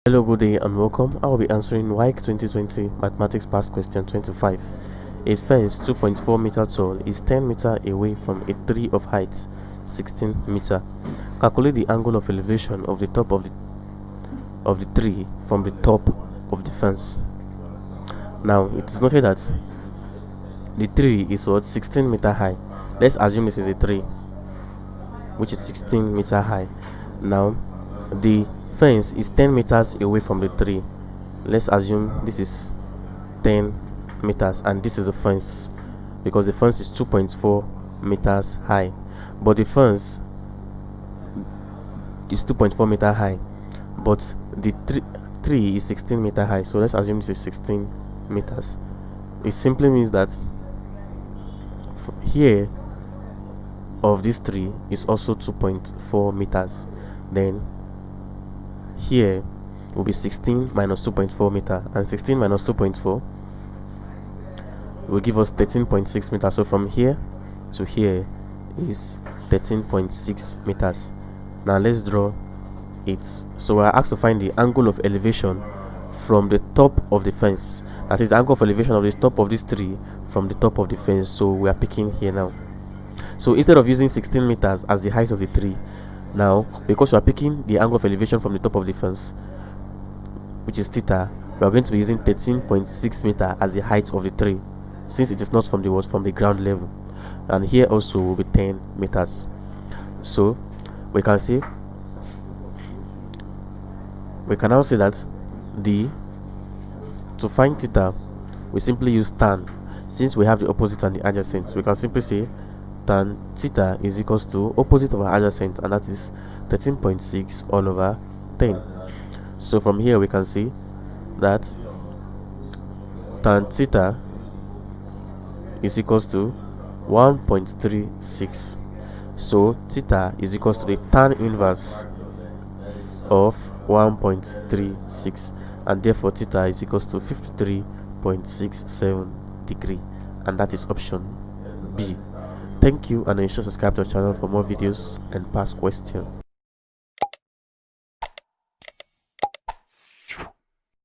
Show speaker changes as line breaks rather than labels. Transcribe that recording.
Hello, good day and welcome. I will be answering WAEC 2020 Mathematics Past Question 25. A fence 2.4 meter tall is 10 meter away from a tree of height 16 meter. Calculate the angle of elevation of the top of the tree from the top of the fence. Now, it is noted that the tree is 16 meter high. Let's assume this is a tree which is 16 meter high. Now, the fence is 10 meters away from the tree. Let's assume this is 10 meters and this is the fence, because the fence is 2.4 meters high, but the fence is 2.4 meter high, but the tree is 16 meter high. So let's assume this is 16 meters. It simply means that here of this tree is also 2.4 meters. Then here will be 16 minus 2.4 meter, and 16 minus 2.4 will give us 13.6 meters. So from here to here is 13.6 meters. Now let's draw it. So we are asked to find the angle of elevation from the top of the fence. That is the angle of elevation of the top of this tree from the top of the fence. So we are picking here now. So instead of using 16 meters as the height of the tree, now because we are picking the angle of elevation from the top of the fence, which is theta, we are going to be using 13.6 meter as the height of the tree, since it is not from the ground level. And here also will be 10 meters. So we can now say that to find theta, we simply use tan. Since we have the opposite and the adjacent, we can simply say tan theta is equals to opposite of our adjacent, and that is 13.6 all over 10. So from here we can see that tan theta is equals to 1.36. so theta is equals to the tan inverse of 1.36, and therefore theta is equals to 53.67 degree, and that is option B. Thank you, and ensure subscribe to our channel for more videos and past questions.